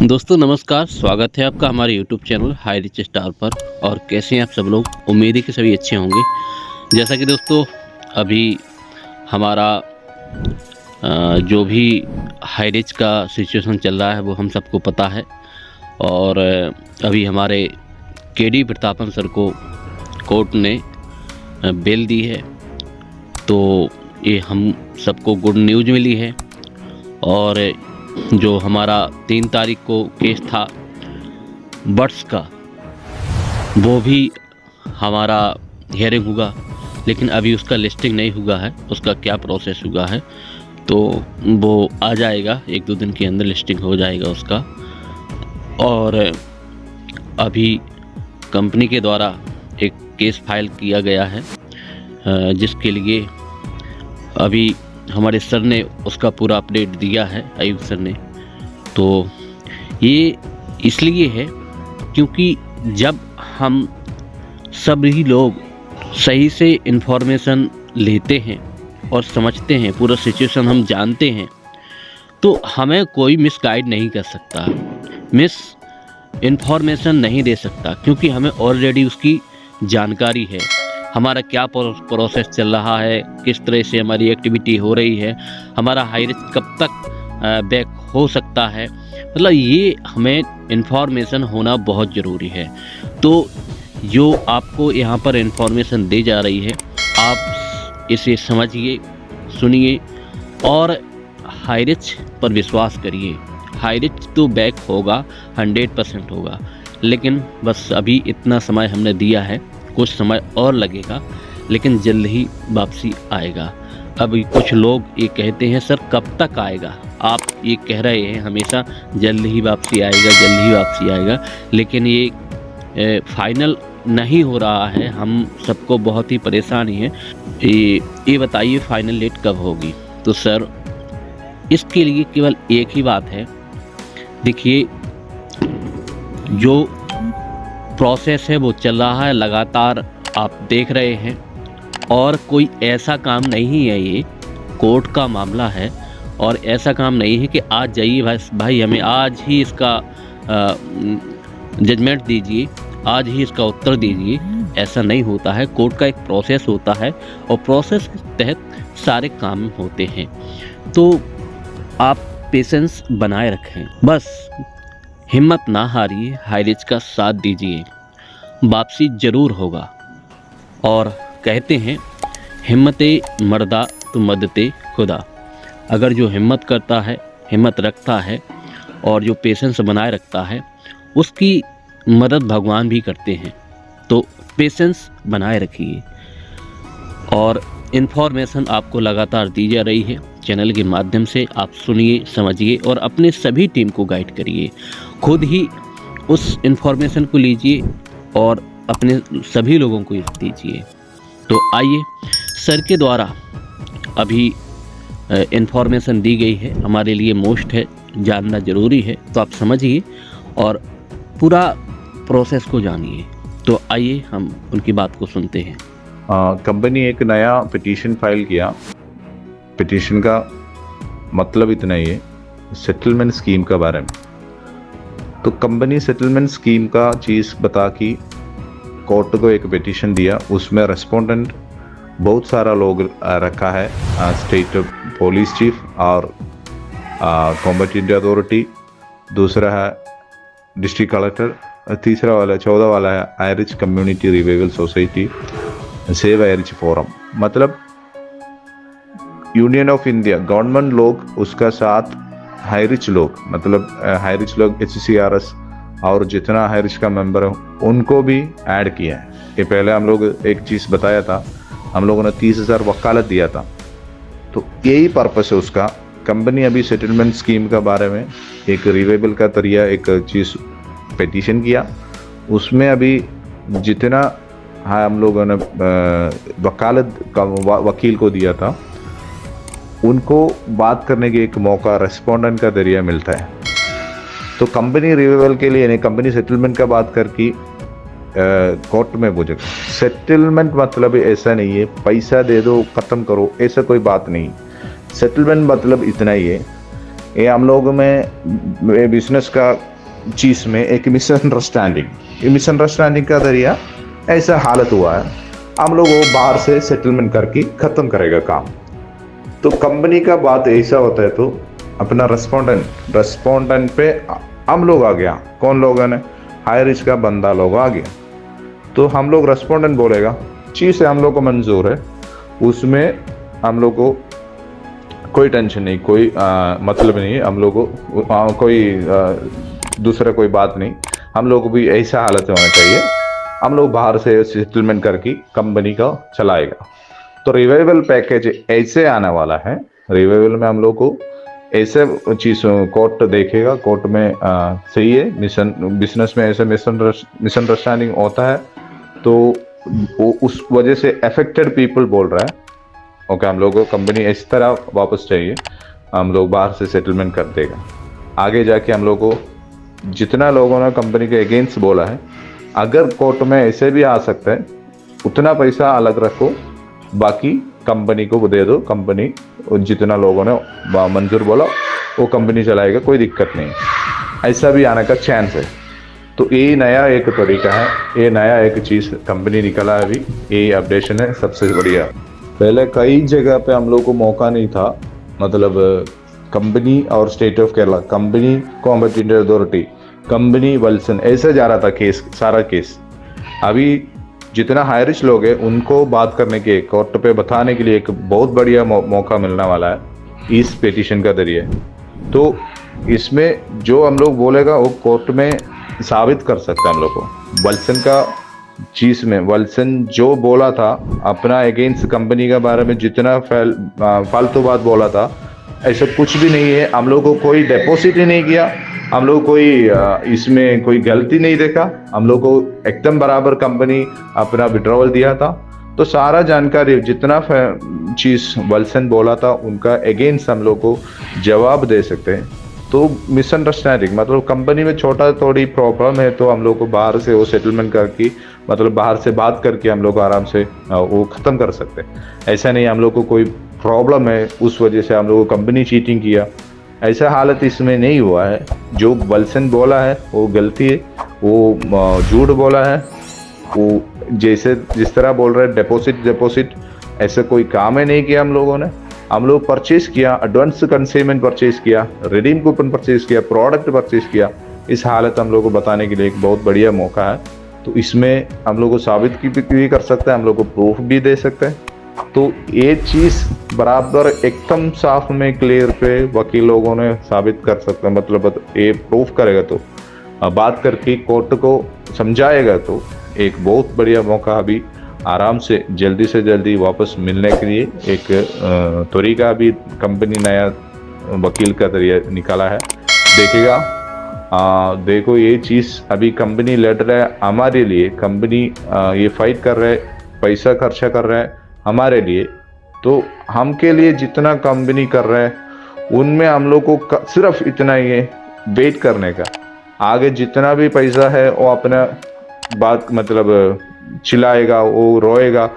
दोस्तों नमस्कार, स्वागत है आपका हमारे YouTube channel high rich star पर। और कैसे हैं आप सब लोग? उम्मीद है कि सभी अच्छे होंगे। जैसा कि दोस्तों अभी हमारा जो भी हाई रिच का सिचुएशन चल रहा है वो हम सबको पता है। और अभी हमारे केडी प्रतापन सर को कोर्ट ने बेल दी है, तो ये हम सबको गुड न्यूज़ मिली है। और जो हमारा 3 तारीख को केस था बर्ड्स का, वो भी हमारा हियरिंग होगा, लेकिन अभी उसका लिस्टिंग नहीं हुआ है। उसका क्या प्रोसेस हुआ है तो वो आ जाएगा, 1-2 दिन के अंदर लिस्टिंग हो जाएगा उसका। और अभी कंपनी के द्वारा एक केस फाइल किया गया है, जिसके लिए अभी हमारे सर ने उसका पूरा अपडेट दिया है, आयुक्त सर ने। तो ये इसलिए है क्योंकि जब हम सभी लोग सही से इन्फॉर्मेशन लेते हैं और समझते हैं, पूरा सिचुएशन हम जानते हैं, तो हमें कोई मिसगाइड नहीं कर सकता, मिस इन्फॉर्मेशन नहीं दे सकता, क्योंकि हमें ऑलरेडी उसकी जानकारी है। हमारा क्या प्रोसेस चल रहा है, किस तरह से हमारी एक्टिविटी हो रही है, हमारा हाई रिस्क कब तक बैक हो सकता है, मतलब ये हमें इन्फॉर्मेशन होना बहुत ज़रूरी है। तो जो आपको यहाँ पर इन्फॉर्मेशन दी जा रही है, आप इसे समझिए, सुनिए और हाई रिस्क पर विश्वास करिए। हाई रिस्क तो बैक होगा, 100% होगा, लेकिन बस अभी इतना समय हमने दिया है, कुछ समय और लगेगा, लेकिन जल्द ही वापसी आएगा। अभी कुछ लोग ये कहते हैं सर कब तक आएगा, आप ये कह रहे हैं हमेशा जल्द ही वापसी आएगा, जल्द ही वापसी आएगा, लेकिन ये फाइनल नहीं हो रहा है। हम सबको बहुत ही परेशानी है। ये बताइए फाइनल डेट कब होगी? तो सर इसके लिए केवल एक ही बात है। देखिए, जो प्रोसेस है वो चल रहा है लगातार, आप देख रहे हैं, और कोई ऐसा काम नहीं है, ये कोर्ट का मामला है और ऐसा काम नहीं है कि आज जाइए भाई हमें आज ही इसका जजमेंट दीजिए, आज ही इसका उत्तर दीजिए। ऐसा नहीं होता है। कोर्ट का एक प्रोसेस होता है और प्रोसेस के तहत सारे काम होते हैं। तो आप पेशेंस बनाए रखें, बस हिम्मत ना हारिए, हाई रिस्क का साथ दीजिए, वापसी ज़रूर होगा। और कहते हैं हिम्मते मर्दा तो मदते खुदा। अगर जो हिम्मत करता है, हिम्मत रखता है और जो पेशेंस बनाए रखता है, उसकी मदद भगवान भी करते हैं। तो पेशेंस बनाए रखिए और इन्फॉर्मेशन आपको लगातार दी जा रही है चैनल के माध्यम से। आप सुनिए, समझिए और अपने सभी टीम को गाइड करिए। खुद ही उस इन्फॉर्मेशन को लीजिए और अपने सभी लोगों को दीजिए। तो आइए, सर के द्वारा अभी इन्फॉर्मेशन दी गई है, हमारे लिए मोस्ट है, जानना ज़रूरी है, तो आप समझिए और पूरा प्रोसेस को जानिए। तो आइए हम उनकी बात को सुनते हैं। कंपनी एक नया पिटीशन फाइल किया। पिटीशन का मतलब इतना ही है, सेटलमेंट स्कीम के बारे में। तो कंपनी सेटलमेंट स्कीम का चीज़ बता कि कोर्ट को एक पिटीशन दिया, उसमें रेस्पोंडेंट बहुत सारा लोग रखा है, स्टेट पुलिस चीफ और कॉम्पिटेंट अथॉरिटी, दूसरा है डिस्ट्रिक्ट कलेक्टर, तीसरा वाला 14 वाला है high rich community revival society, save high rich forum. मतलब यूनियन ऑफ इंडिया गवर्नमेंट लोग उसका साथ हाई रिच लोग, मतलब हाई रिच लोग HCRS और जितना हाई रिच का मेंबर है उनको भी ऐड किया है। ये पहले हम लोग एक चीज़ बताया था, हम लोगों ने 30,000 वकालत दिया था। तो यही पर्पस है उसका। कंपनी अभी सेटलमेंट स्कीम के बारे में एक रिवाइवल का तरिया एक चीज़ पिटीशन किया, उसमें अभी जितना हम लोगों ने वकालत का वकील को दिया था, उनको बात करने के एक मौका रेस्पोंडेंट का जरिया मिलता है। तो कंपनी रिवाइवल के लिए यानी कंपनी सेटलमेंट का बात करके कोर्ट में पूछे। सेटलमेंट मतलब ऐसा नहीं है पैसा दे दो ख़त्म करो, ऐसा कोई बात नहीं। सेटलमेंट मतलब इतना ही है, ये हम लोग में बिजनेस का चीज़ में एक मिसअंडरस्टैंडिंग का जरिया ऐसा हालत हुआ है, हम लोग वो बाहर से सेटलमेंट करके ख़त्म करेगा काम। तो कंपनी का बात ऐसा होता है, तो अपना रेस्पोंडेंट पे हम लोग आ गया, कौन लोगों ने, हाई रिस्क का बंदा लोग आ गया। तो हम लोग रेस्पोंडेंट बोलेगा चीज़ है हम लोग को मंजूर है, उसमें हम लोग को कोई टेंशन नहीं, कोई मतलब नहीं, हम लोग को कोई दूसरा कोई बात नहीं, हम लोग को भी ऐसा हालत होना चाहिए, हम लोग बाहर से सेटलमेंट करके कंपनी का चलाएगा। तो रिवाइवल पैकेज ऐसे आने वाला है, रिवाइवल में हम लोग को ऐसे चीज़ कोर्ट देखेगा, कोर्ट में सही है, बिजनेस में ऐसे मिसअंडरस्टैंडिंग होता है, तो उस वजह से अफेक्टेड पीपल बोल रहा है ओके, हम लोग को कंपनी इस तरह वापस चाहिए, हम लोग बाहर से सेटलमेंट कर देगा। आगे जाके हम लोग को जितना लोगों ने कंपनी के अगेंस्ट बोला है, अगर कोर्ट में ऐसे भी आ सकता है, उतना पैसा अलग रखो, बाकी कंपनी को दे दो, कंपनी जितना लोगों ने मंजूर बोला वो कंपनी चलाएगा, कोई दिक्कत नहीं, ऐसा भी आने का चांस है। तो ये नया एक तरीका है, ये नया एक चीज़ कंपनी निकला है अभी, ये अपडेशन है सबसे बढ़िया। पहले कई जगह पे हम लोग को मौका नहीं था, मतलब कंपनी और state of Kerala, company competent authority, company Valsan, ऐसे जा रहा था केस, सारा केस। अभी जितना हाई रिच लोग हैं उनको बात करने के, कोर्ट पे बताने के लिए एक बहुत बढ़िया मौका मिलने वाला है इस पिटीशन का जरिए। तो इसमें जो हम लोग बोलेगा वो कोर्ट में साबित कर सकते हैं हम लोग को। वल्सन का चीज़ में वल्सन जो बोला था अपना अगेंस्ट कंपनी के बारे में, जितना फालतू बात बोला था, ऐसा कुछ भी नहीं है। हम लोग को कोई डिपॉजिट ही नहीं किया, हम लोग कोई इसमें कोई गलती नहीं देखा, हम लोग को एकदम बराबर कंपनी अपना विड्रॉवल दिया था। तो सारा जानकारी जितना चीज़ वल्सन बोला था उनका अगेंस्ट हम लोग को जवाब दे सकते हैं। तो मिसअंडरस्टैंडिंग मतलब कंपनी में छोटा थोड़ी प्रॉब्लम है, तो हम लोग को बाहर से वो सेटलमेंट करके, मतलब बाहर से बात करके हम लोग आराम से वो ख़त्म कर सकते हैं। ऐसा नहीं हम लोग को कोई प्रॉब्लम है उस वजह से हम लोग को कंपनी चीटिंग किया, ऐसा हालत इसमें नहीं हुआ है। जो वल्सन बोला है वो गलती है, वो झूठ बोला है, वो जैसे जिस तरह बोल रहे हैं डिपॉजिट ऐसा कोई काम ही नहीं किया हम लोगों ने। हम लोग परचेज किया, एडवांस कंसाइनमेंट परचेज किया, रिडीम कूपन परचेज किया, प्रोडक्ट परचेज किया। इस हालत हम लोग को बताने के लिए एक बहुत बढ़िया मौका है। तो इसमें हम लोग को साबित भी कर सकते हैं, हम लोग को प्रूफ भी दे सकते हैं। तो ये चीज़ बराबर एकदम साफ में क्लियर पे वकील लोगों ने साबित कर सकते हैं, मतलब ये प्रूफ करेगा तो बात करके कोर्ट को समझाएगा, तो एक बहुत बढ़िया मौका अभी आराम से जल्दी वापस मिलने के लिए एक तरीका भी कंपनी नया वकील का जरिए निकाला है। देखिएगा, देखो ये चीज़ अभी कंपनी लड़ रहा है हमारे लिए, कंपनी ये फाइट कर रहा है, पैसा खर्चा कर रहा है हमारे लिए। तो हम के लिए जितना कंपनी कर रहा है उनमें हम लोग को सिर्फ इतना ही है वेट करने का। आगे जितना भी पैसा है वो अपना बात मतलब चिल्लाएगा, वो रोएगा,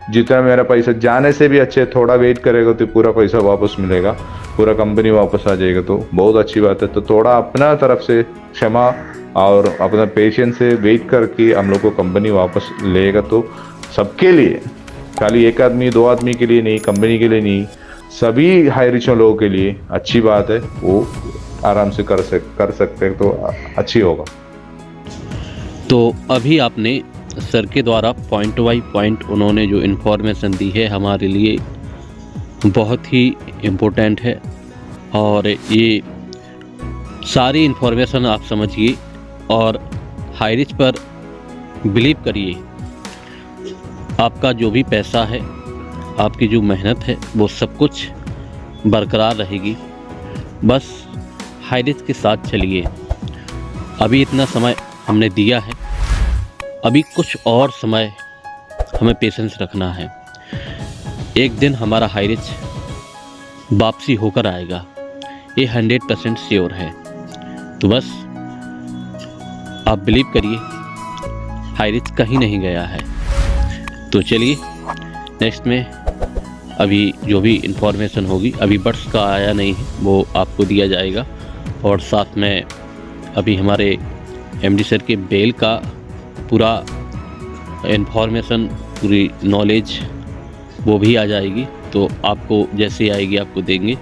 जितना मेरा पैसा जाने से भी अच्छे थोड़ा वेट करेगा तो पूरा पैसा वापस मिलेगा, पूरा कंपनी वापस आ जाएगा। तो बहुत अच्छी बात है। तो थोड़ा अपना तरफ से क्षमा और अपना पेशेंस से वेट करके हम लोग को कंपनी वापस लेगा, तो सबके लिए, खाली एक आदमी दो आदमी के लिए नहीं, कंपनी के लिए नहीं, सभी हाई रिच लोगों के लिए अच्छी बात है। वो आराम से कर सकते हैं, तो अच्छी होगा। तो अभी आपने सर के द्वारा पॉइंट बाई पॉइंट उन्होंने जो इन्फॉर्मेशन दी है हमारे लिए बहुत ही इम्पोर्टेंट है, और ये सारी इन्फॉर्मेशन आप समझिए और हाई रिच पर बिलीव करिए। आपका जो भी पैसा है, आपकी जो मेहनत है, वो सब कुछ बरकरार रहेगी। बस हाई रिच के साथ चलिए। अभी इतना समय हमने दिया है, अभी कुछ और समय हमें पेशेंस रखना है। एक दिन हमारा हाई रिच वापसी होकर आएगा, ये 100% श्योर है। तो बस आप बिलीव करिए, हाई रिच कहीं नहीं गया है। तो चलिए नेक्स्ट में अभी जो भी इंफॉर्मेशन होगी, अभी बट्स का आया नहीं है, वो आपको दिया जाएगा, और साथ में अभी हमारे एमडी सर के बेल का पूरा इन्फॉर्मेशन, पूरी नॉलेज वो भी आ जाएगी, तो आपको जैसे आएगी आपको देंगे।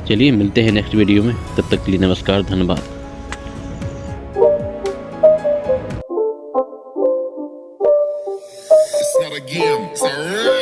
चलिए मिलते हैं नेक्स्ट वीडियो में, तब तक के लिए नमस्कार, धन्यवाद। It's not a game, it's a